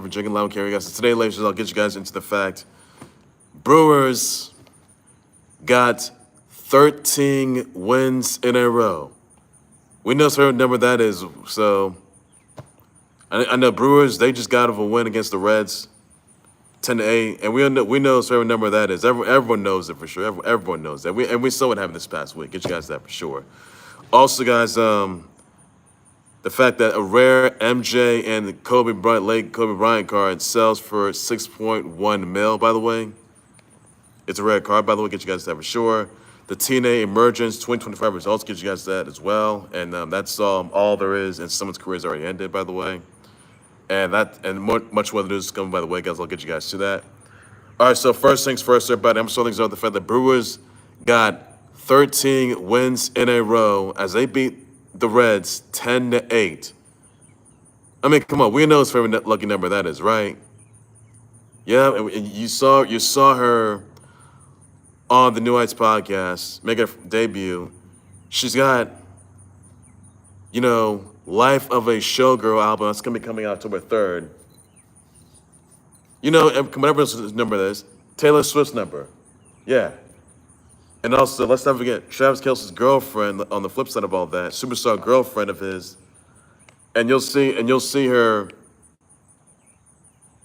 for drinking loud carry guys. So today, ladies, I'll get you guys into the fact. Brewers got 13 wins in a row. We know what number that is. So I know Brewers, they just got off a win against the Reds, 10-8, and we know what number that is. Everyone knows it for sure. Everyone knows that. We saw what happened this past week. Get you guys that for sure. Also, guys, the fact that a rare MJ and the Lei Kobe Bryant card sells for 6.1 mil, by the way. It's a rare card, by the way. Get you guys that for sure. The TNA Emergence 2025 results, get you guys that as well. And that's all there is, and someone's career has already ended, by the way. And much more news is coming, by the way, guys. I'll get you guys to that. All right, so first things first, everybody. I'm starting things out with the fact that Brewers got 13 wins in a row as they beat the Reds 10-8. I mean, come on, we know his favorite lucky number that is, right? Yeah, and you saw her on the New Heights podcast, make her debut. She's got, Life of a Showgirl album. That's gonna be coming out October 3rd. Whatever his number is, Taylor Swift's number. Yeah. And also, let's not forget, Travis Kelce's girlfriend on the flip side of all that, superstar girlfriend of his. And you'll see her,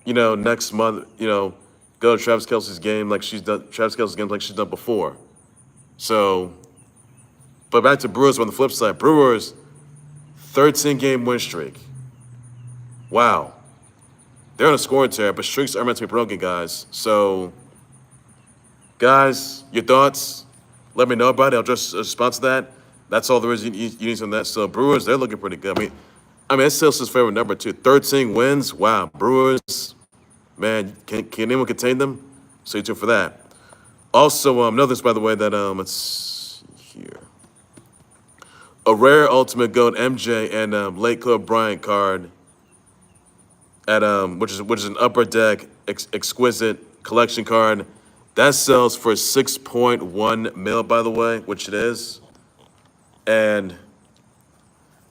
next month, go to Travis Kelce's game like she's done before. So, but back to Brewers on the flip side. Brewers, 13-game win streak. Wow. They're on a scoring tear, but streaks are meant to be broken, guys. So, guys, your thoughts? Let me know about it. I'll just respond to that. That's all there is you need on that. So, Brewers, they're looking pretty good. I mean, it's still his favorite number, too. 13 wins. Wow. Brewers, man, can anyone contain them? Stay tuned for that. Also, notice, by the way, that, let's see here. A rare Ultimate Gold MJ and Lei Kobe Bryant card at which is an Upper Deck Exquisite Collection card. That sells for 6.1 mil, by the way, which it is. And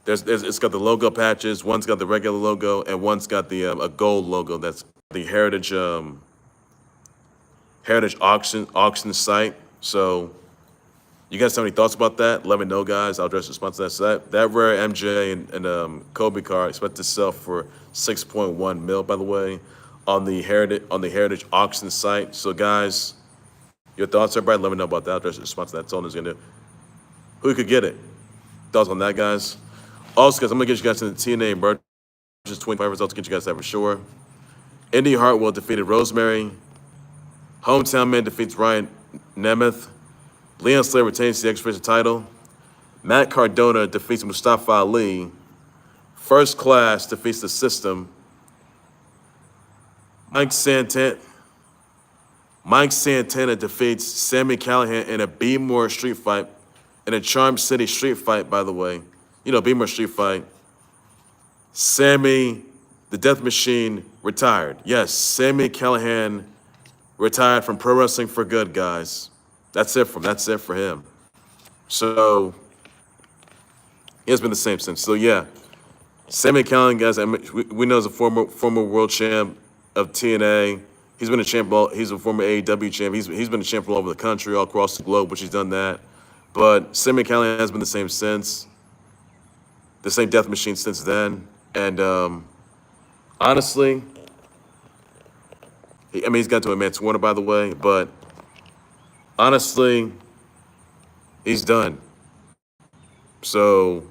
it's got the logo patches. One's got the regular logo, and one's got the a gold logo. That's the Heritage auction site. So, you guys have any thoughts about that? Let me know, guys. I'll address the response to that. So that rare MJ and Kobe card expected to sell for 6.1 mil, by the way, on the Heritage auction site. So, guys, your thoughts, everybody? Let me know about that. I'll address the response to that. That's all I'm gonna do. Who could get it? Thoughts on that, guys? Also, guys, I'm gonna get you guys to the TNA Emergence 25 results to get you guys that for sure. Indi Hartwell defeated Rosemary. Hometown Man defeats Ryan Nemeth. Leon Slater retains the X-Division title. Matt Cardona defeats Mustafa Ali. First Class defeats the System. Mike Santana defeats Sami Callihan in a B-More street fight, in a Charm City street fight, by the way. B-More street fight. Sami, the Death Machine, retired. Yes, Sami Callihan retired from pro wrestling for good, guys. That's it for him. So, he has been the same since. So, yeah. Sami Callihan, guys, we know he's a former world champ of TNA. He's been a champ. He's a former AEW champ. He's been a champ all over the country, all across the globe, which he's done that. But Sami Callihan has been the same since. The same Death Machine since then. And honestly, he's got to a Mance Warner, by the way, but honestly, he's done. So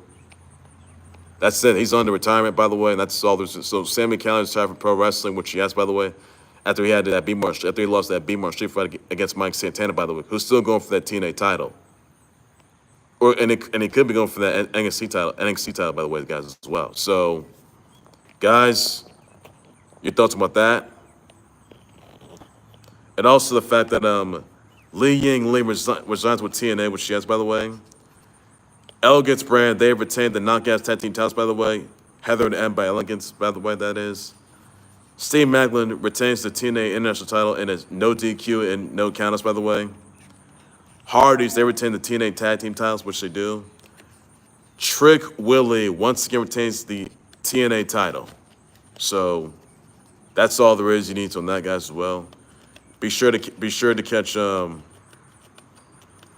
that's it. He's on to retirement, by the way, and that's all there's. So Sami Callihan retired from pro wrestling, which he asked, by the way, after he lost that B-More street fight against Mike Santana, by the way, who's still going for that TNA title. And he could be going for that NXT title, by the way, guys, as well. So, guys, your thoughts about that? And also the fact that Lei Ying Lee resigns with TNA, which she has, by the way. Elegance Brand, they retained the Knockouts Tag Team titles, by the way. Heather and M by Elegance, by the way, that is. Steve Maclin retains the TNA International title in his No DQ and No Countouts, by the way. Hardyz, they retain the TNA Tag Team titles, which they do. Trick Willy once again retains the TNA title. So, That's all there is you need on that, guys, as well. Be sure to catch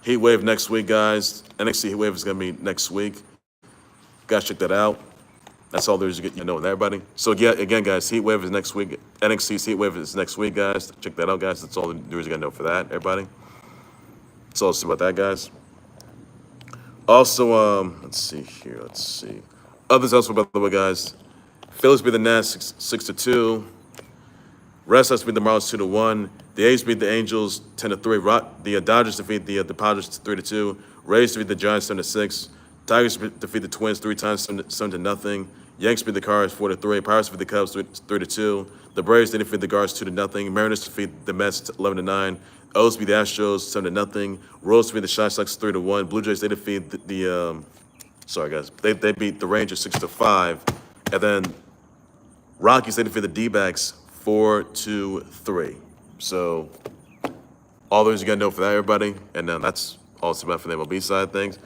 Heat Wave next week, guys. NXT Heat Wave is gonna be next week. Guys, check that out. That's all there is to get with everybody. So yeah, again, guys, Heat Wave is next week. NXT's Heat Wave is next week, guys. Check that out, guys. That's all there is you gotta know for that, everybody. That's all I'll say about that, guys. Also, let's see here. Let's see. Others also, by the way, guys. Phillies beat the Nats 6-2. Red Sox beat the Marlins 2-1. The A's beat the Angels 10-3. The Dodgers defeat the Padres 3-2. Rays defeat the Giants 7-6. Tigers defeat the Twins 3 times 7-0. Yanks beat the Cards 4-3. Pirates defeat the Cubs 3-2. The Braves defeat the Guards 2-0. Mariners defeat the Mets 11-9. O's beat the Astros 7-0. Royals defeat the White Sox 3-1. Blue Jays they defeat sorry guys, they beat the Rangers 6-5. And then Rockies they defeat the D-backs 4-3. So all those you gotta know for that, everybody. And that's all it's about for the MLB side of things.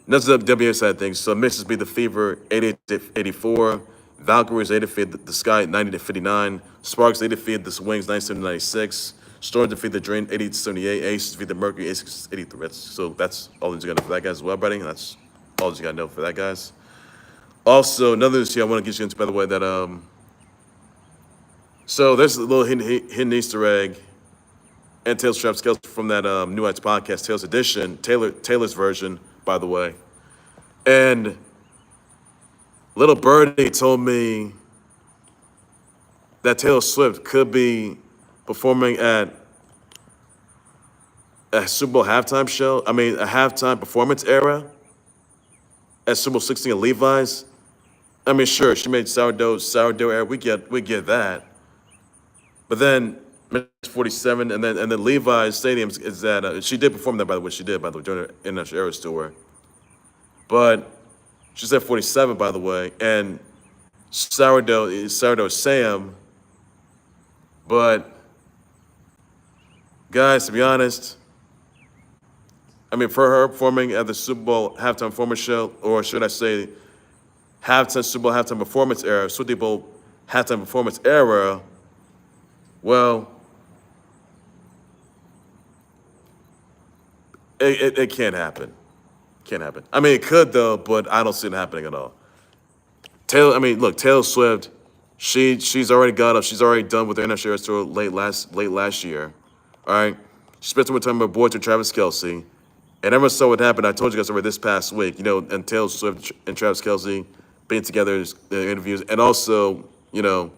Next up, WA side of things. So Mixers beat the Fever 88-84. Valkyries they defeated the Sky 90-59. Sparks they defeated the Wings 97-96. Storm defeated the Drain 80-78. Aces defeated the Mercury 86-83. So that's all you gotta know for that, guys, as well, buddy. That's all you gotta know for that, guys. Also, another news here I want to get you into, by the way, that so there's a little hidden Easter egg and Taylor's Travis Kelce from that New Heights podcast, Taylor's Edition, Taylor's version, by the way. And Little Birdie told me that Taylor Swift could be performing at a Super Bowl halftime show. I mean, a halftime performance era at Super Bowl 16 at Levi's. I mean, sure, she made sourdough era. We get that. But then 47, and then Levi's Stadium is that she did perform that, by the way. She did, by the way, during her International Eras tour. But she's at 47, by the way, and sourdough Sam. But guys, to be honest, I mean, for her performing at the Super Bowl halftime performance show, or should I say, Super Bowl halftime performance era, Super Bowl halftime performance era. Well, it can't happen. Can't happen. I mean, it could though, but I don't see it happening at all. Taylor Swift, she's already got up. She's already done with her international tour late last year. All right, she spent some time with her boy to Travis Kelce, and everyone saw what happened. I told you guys over this past week. You know, and Taylor Swift and Travis Kelce being together in interviews, and also, you know,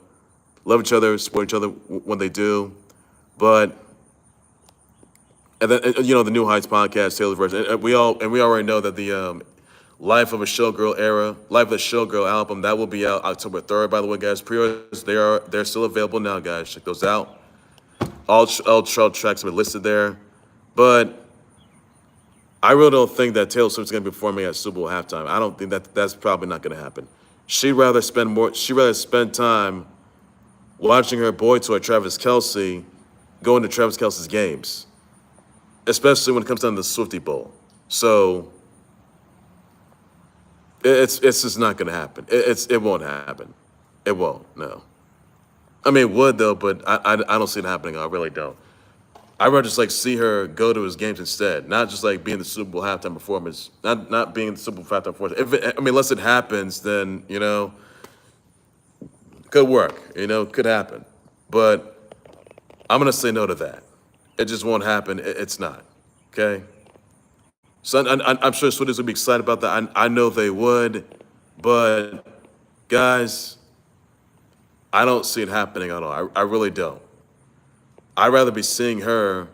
love each other, support each other when they do. But, and then, you know, the New Heights podcast, Taylor's version. And we already know that the Life of a Showgirl album, that will be out October 3rd, by the way, guys. Pre-orders, they're still available now, guys. Check those out. All 12 tracks have been listed there. But I really don't think that Taylor Swift's going to be performing at Super Bowl halftime. I don't think that's probably not going to happen. She'd rather spend time watching her boy toy, Travis Kelce, going to Travis Kelce's games, especially when it comes down to the Swiftie Bowl. So it's just not going to happen. It won't happen. It won't. No. I mean, it would though, but I don't see it happening. I really don't. I'd rather just see her go to his games instead, not just being the Super Bowl halftime performance, not being the Super Bowl halftime performance. Unless it happens, then could work, could happen. But I'm gonna say no to that. It just won't happen. It's not. Okay. So I'm sure Swifties would be excited about that. I know they would, but guys, I don't see it happening at all. I really don't. I'd rather be seeing her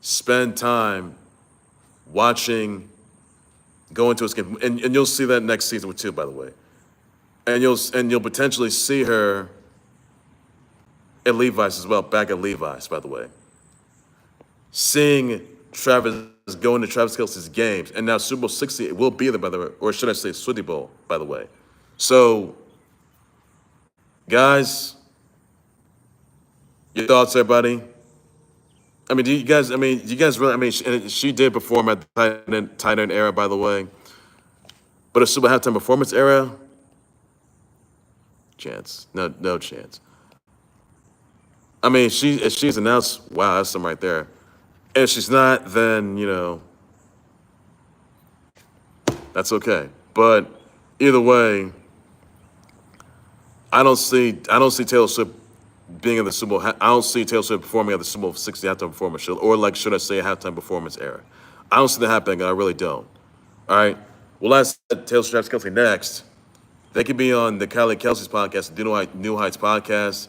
spend time watching, going to his game, and you'll see that next season too, by the way. And you'll potentially see her at Levi's as well, back at Levi's, by the way. Seeing Travis going to Travis Kelce's games, and now Super Bowl 60 will be there, by the way, or should I say Swiftie Bowl, by the way. So, guys, your thoughts, everybody? Do you guys really, she did perform at the tight end era, by the way. But a Super halftime performance era? Chance. No chance. I mean, if she's announced, wow, that's some right there. If she's not, then, that's okay. But either way, I don't see Taylor Swift being in the Super Bowl. I don't see Taylor Swift performing at the Super Bowl 60 halftime performance show, or like, should I say, a halftime performance era. I don't see that happening. I really don't. All right. Well, I said Taylor Swift, Kelsey next. They could be on the Kylie Kelsey's podcast, the New Heights podcast,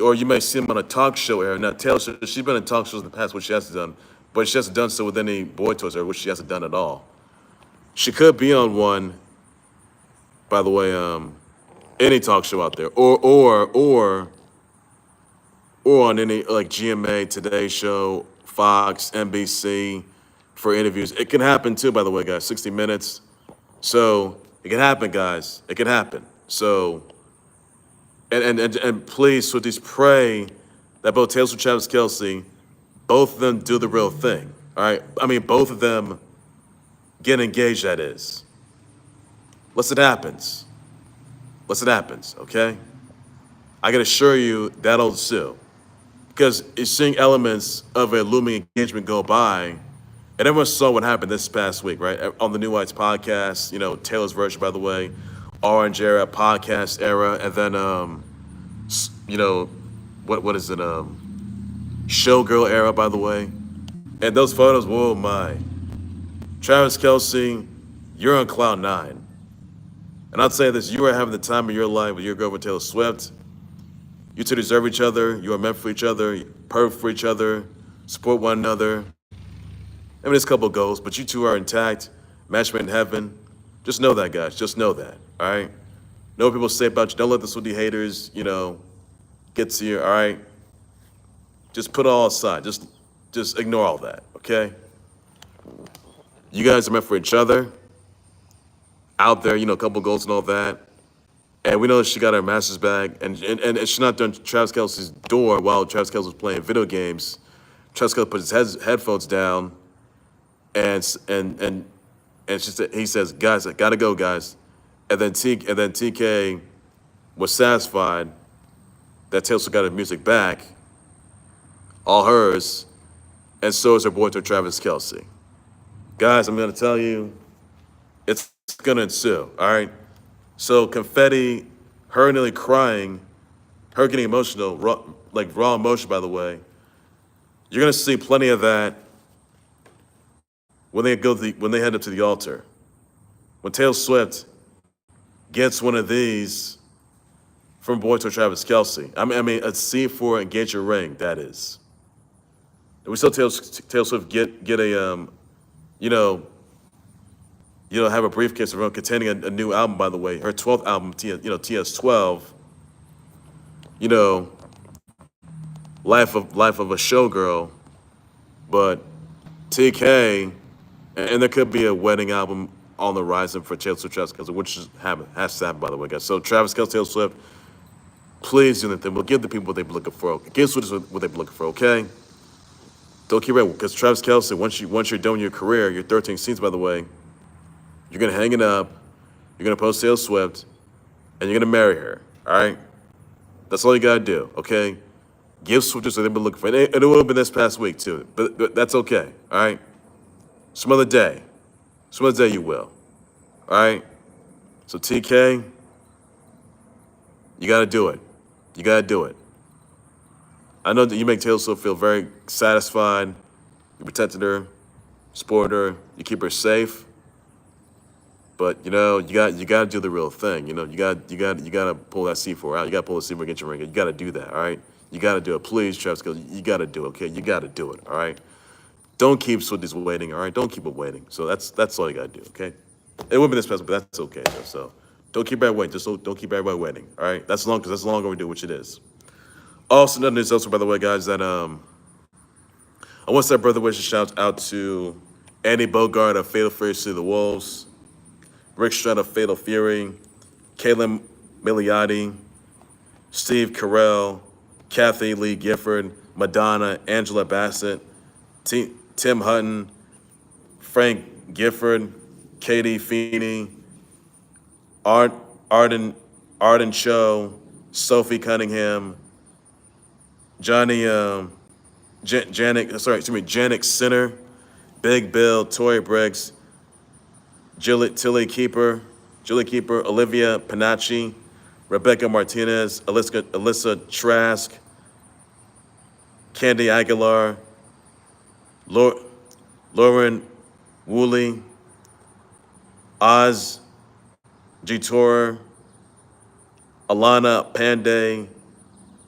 or you may see them on a talk show era. Now, Taylor Swift, she's been in talk shows in the past, which she hasn't done, but she hasn't done so with any boy toys era, which she hasn't done at all. She could be on one, by the way, any talk show out there, or on any like GMA, Today Show, Fox, NBC for interviews. It can happen too, by the way, guys. 60 Minutes. So it can happen, guys. It can happen. So and please, Swifties, pray that both Taylor Swift and Travis Kelce, both of them do the real thing. All right. I mean, both of them get engaged. That is. Unless it happens. Okay. I can assure you that'll ensue. Because it's seeing elements of a looming engagement go by, and everyone saw what happened this past week, right? On the New Heights podcast, Taylor's version, by the way, Orange era, podcast era, and then, what is it? Showgirl era, by the way. And those photos, whoa, my. Travis Kelce, you're on cloud nine. And I'll say this, you are having the time of your life with your girlfriend Taylor Swift. You two deserve each other. You are meant for each other, perfect for each other, support one another. I mean, there's a couple of goals, but you two are intact, match made in heaven. Just know that, guys. Just know that, all right? Know what people say about you. Don't let the Swiftie haters, get to you, all right? Just put it all aside. Just ignore all that, okay? You guys are meant for each other. Out there, a couple goals and all that. And we know that she got her master's bag, and she's not done Travis Kelce's door while Travis Kelce was playing video games. Travis Kelce put his headphones down, and he says, "Guys, I gotta go, guys." And then TK was satisfied that Taylor Swift got her music back, all hers, and so is her boyfriend Travis Kelce. Guys, I'm gonna tell you, it's gonna ensue. All right. So confetti, her nearly crying, her getting emotional, raw emotion, by the way. You're gonna see plenty of that when they head up to the altar. When Taylor Swift gets one of these from boy to Travis Kelce. I mean, a C4 engagement ring, that is. And we saw Taylor Swift get a have a briefcase around containing a new album, by the way, her 12th album, TS12. Life of a Showgirl, but TK, and there could be a wedding album on the horizon for Taylor Swift, Travis Kelce, which has to happen, by the way, guys. So Travis Kelce, Taylor Swift, please do that thing. We'll give the people what they've been looking for. Give Swift what they've been looking for, okay? Don't keep ready, because Travis Kelce, once you're done with your career, your 13 seasons, by the way, you're gonna hang it up, you're gonna post Taylor Swift, and you're gonna marry her, all right? That's all you gotta do, okay? Give Swift what they've been looking for. And it would have been this past week too, but that's okay, all right? Some other day you will, all right? So TK, you gotta do it. You gotta do it. I know that you make Taylor Swift feel very satisfied. You protected her, supported her, you keep her safe. But you gotta do the real thing. You gotta pull that C4 out. You gotta pull the C4 against your ring. You gotta do that, all right? You gotta do it. Please, Travis Kelce, you gotta do it, okay? You gotta do it, all right? Don't keep Swifties waiting, all right? Don't keep it waiting. So that's all you gotta do, okay? It would be this special, but that's okay, though. So don't keep everybody waiting. Just don't keep everybody waiting, all right? That's long, because that's long overdue, which it is. Also, another news also, by the way, guys, that I want to say brother wish a shout out to Andy Bogart of Fatal Fury to the Wolves, Rick Strett of Fatal Fury, Caleb Milioti, Steve Carell, Kathy Lee Gifford, Madonna, Angela Bassett, Tim Hutton, Frank Gifford, Katie Feeney, Arden Cho, Sophie Cunningham, Johnny, Janik Sinner, Big Bill, Tory Briggs, Tilly Keeper, Olivia Panacci, Rebecca Martinez, Alyssa Trask, Candy Aguilar, Lauren Woolley, Oz Gitor, Alana Panday,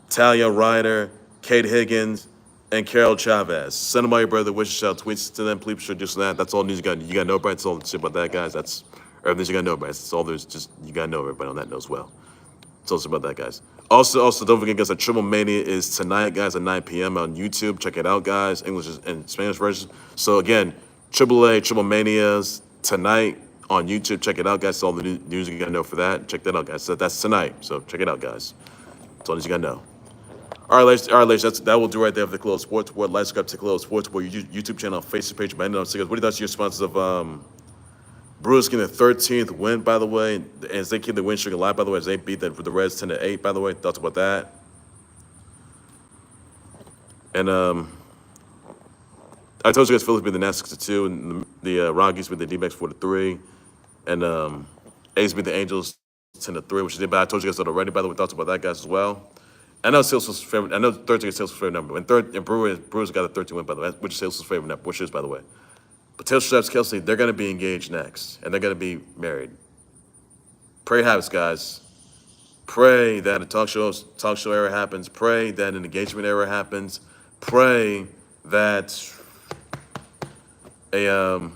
Talia Ryder, Kate Higgins, and Carol Chavez. Send them all your brother wishes out, tweets to them, please sure just that. That's all news you got. You got to know, Brian. That's all the shit about that, guys. That's everything you got to know, Brian. That's all there's. Just you got to know everybody on that note as well. That's all about that, guys. Also, don't forget, guys, that Triple Mania is tonight, guys, at 9 p.m. on YouTube. Check it out, guys. English and Spanish version. So again, Triple Manias tonight on YouTube. Check it out, guys. That's all the news you got to know for that. Check that out, guys. So that's tonight. So check it out, guys. That's all you got to know. All right, ladies, that will do right there for the Khalil Sports Board. Let's subscribe to Khalil Sports Board YouTube channel, Facebook page. What are your thoughts on your sponsors of Brewers getting their 13th win, by the way, as they keep the win streak alive, by the way, as they beat the Reds 10-8, by the way. Thoughts about that? And I told you guys Phillies beat the Nats 6-2, and the Rockies beat the D-backs 4-3, and A's beat the Angels 10-3, which they did. But I told you guys that already, by the way. Thoughts about that, guys, as well. I know Sales was favorite. I know 13 is Sales' favorite number. And Brewers got a 13 win, by the way, which is Sales' favorite number, which is, by the way. But Taylor Swift, Kelsey, they're going to be engaged next, and they're going to be married. Pray happens, guys. Pray that a talk show era happens. Pray that an engagement era happens. Pray that a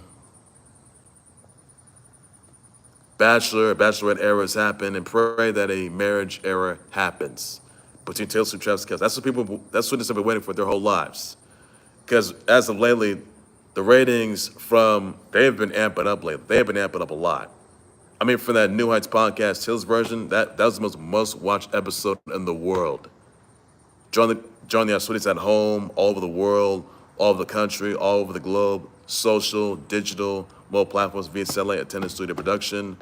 bachelorette eras happen, and pray that a marriage era happens between Taylor Swift and Travis Kelce. That's what they've been waiting for their whole lives. Because as of lately, the ratings they have been amping up lately. They have been amping up a lot. I mean, for that New Heights podcast, Hill's version, that was the most watched episode in the world. Join the Aswidis at home, all over the world, all over the country, all over the globe, social, digital, mobile platforms via satellite, attendance, studio production.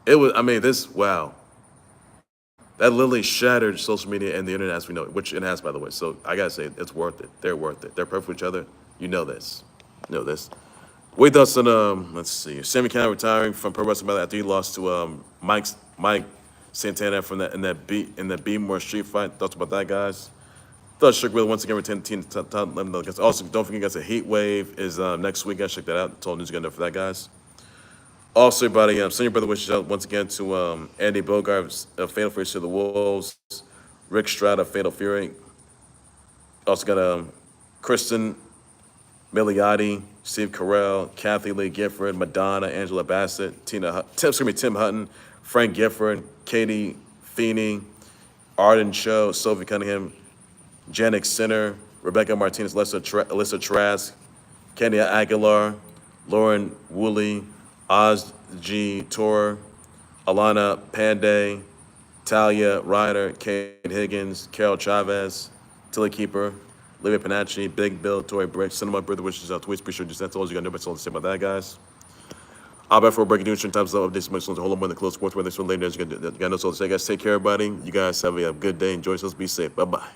Wow. That literally shattered social media and the internet as we know it, which it has, by the way. So I gotta say, it's worth it. They're worth it. They're perfect for each other. You know this. Wade thoughts on let's see, Sami Callihan retiring from pro wrestling battle after he lost to Mike Santana from in that B-More street fight. Thoughts about that, guys? Thoughts Shook will once again retain the team. Also, don't forget, guys, the Heat Wave is next week. Guys, check that out. That's all news you got to know for that, guys. Also, everybody, send your brother wishes out once again to Andy Bogart of Fatal Fury to the Wolves, Rick Stroud of Fatal Fury. Also got Kristen Milioti, Steve Carell, Kathy Lee Gifford, Madonna, Angela Bassett, Tim Hutton, Frank Gifford, Katie Feeney, Arden Cho, Sophie Cunningham, Janik Sinner, Rebecca Martinez, Alyssa Trask, Candy Aguilar, Lauren Woolley, Oz G. Tor, Alana Panday, Talia Ryder, Kate Higgins, Carol Chavez, Tilly Keeper, Olivia Panacci, Big Bill, Tory Briggs, send my brother wishes out, tweets, pretty sure just that's all you got to know. That's all to say about that, guys. I'll be for breaking news in times of updates, much hold on more than close sports, where this one later. You got to know, so to say, guys, take care, everybody. You guys have a good day. Enjoy yourselves. Be safe. Bye-bye.